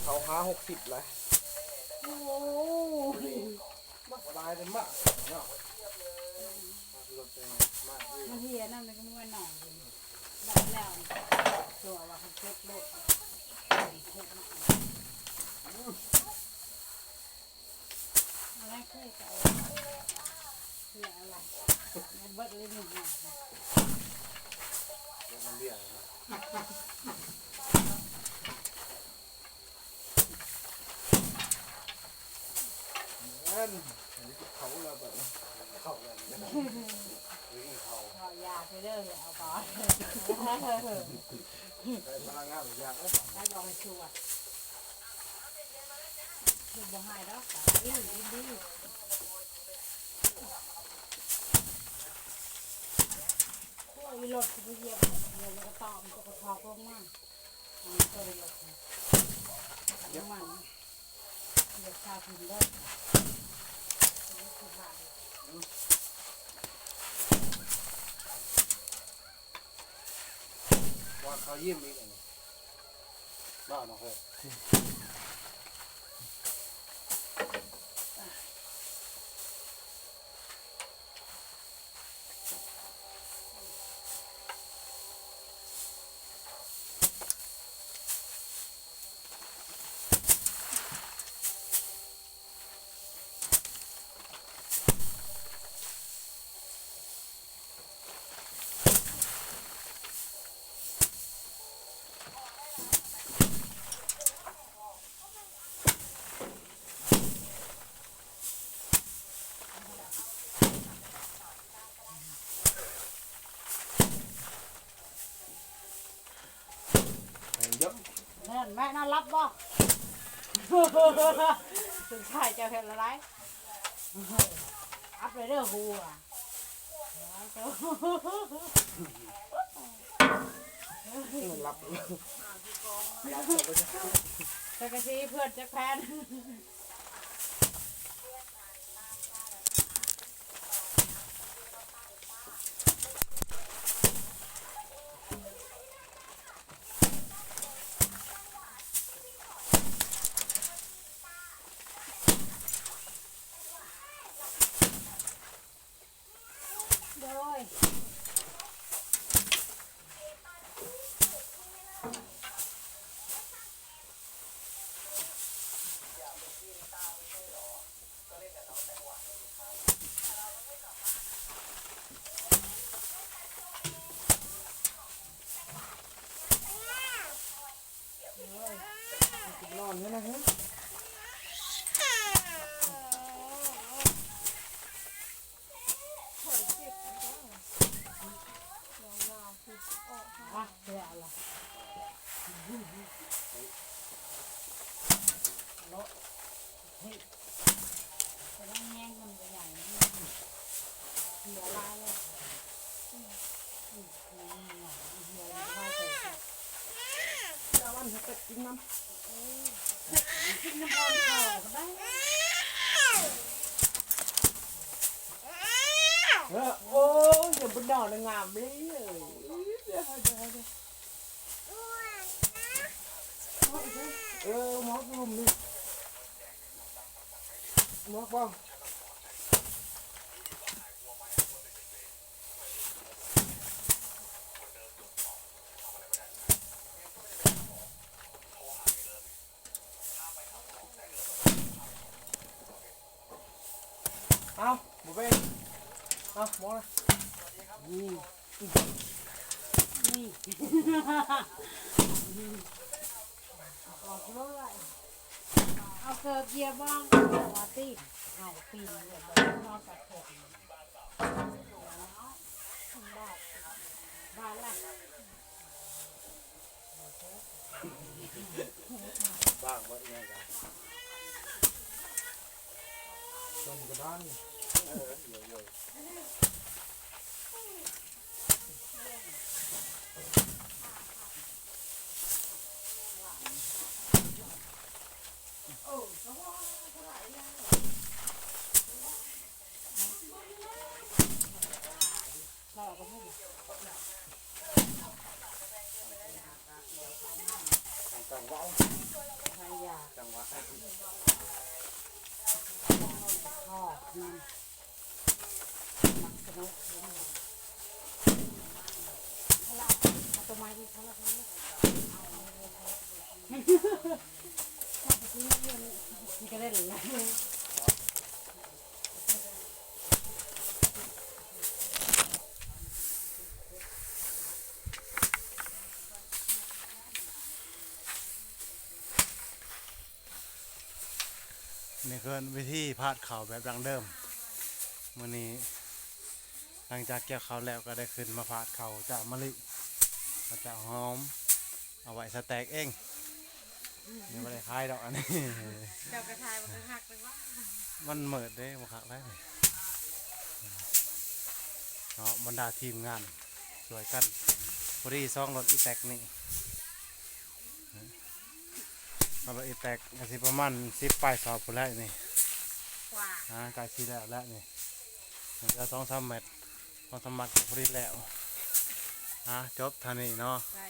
เขา50เลยโอ้ตายเลยมากเนาะมันเฮียนั่นมันก็ไม่หน่อยได้แล้วตัวว่าเขาเก็บรถอะไรเคยเก่าคืออะไรมันเบิดเลยหนึ่งมันเบี้ยนั่นเขาแล้วแบบเขาแล้วเขายาไปเรื่อยเอาก่อนได้พลังงานหรือยากแล้วได้ลองชัวร์คือบ่หายแล้วดีดีโอ้ยรถที่เหยียบเดี๋ยวก็ต่อมันก็ทอกลงมาตัวรถน้ำมันเดี๋ยวชาถึงได้ว่าเขายิ้มอีกบ้าเนาะเฮ้ยเยอะนั่นแม่น่ารับบ่ถึงชายจะเห็นอะไรอัพเลยเด้อฮูอ่ะรับแต่กะชีเพื่อนจะแพนโดยนอนนี่นะฮะเดี๋ยวอะไรรถเฮ้ยจะต้องแย่งมันใหญ่เหี่ยวลายเลยเหี่ยวลายเต๋อเจ้าวันจะไปกินน้ำกินน้ำบอลเข่าก็ได้โอ้ยอย่าไปนอนงามเลยหมอกลุ่มนี่หมอกบ้างเอาหมดไปเอาหมดนี่ออกเลยเอาเกลือเกียร์บ้างมาตีเอาปีนเลยนอกจากผมบ้านละบ้างว่าเนี่ยกันต้นกระด้างต่างๆว่าพยา ทอดมันหมักสนุกเอาตัวไม้อีกเขาละเขานี่ก็ได้เลย นี่คือวิธีพาดเข่าแบบดังเดิมมื้อนี้หลังจากเกี่ยวข้าวแล้วก็ได้ขึ้นมาพาดเข่าจากมะลิมาจากหอมเอาไว้สแต็กเองนี่ไม่ได้คายดอกอันนี้ เจ้ากระทายมันก็หักไปว่า มันเหมิดเด้มาคักได้นี่เนาะบรรดาทีมงานสวยกันพอดีซองรถอีแตกนี่รถอีแตกก็สิประมาณ10 ปลายสอบพุ่นแล้วนี่ กว่า ใกล้สิแล้วนี่มันจะ2-3 เมตร2-3 เมตรก็พอดีแล้วจบเท่านี้เนาะ ใส่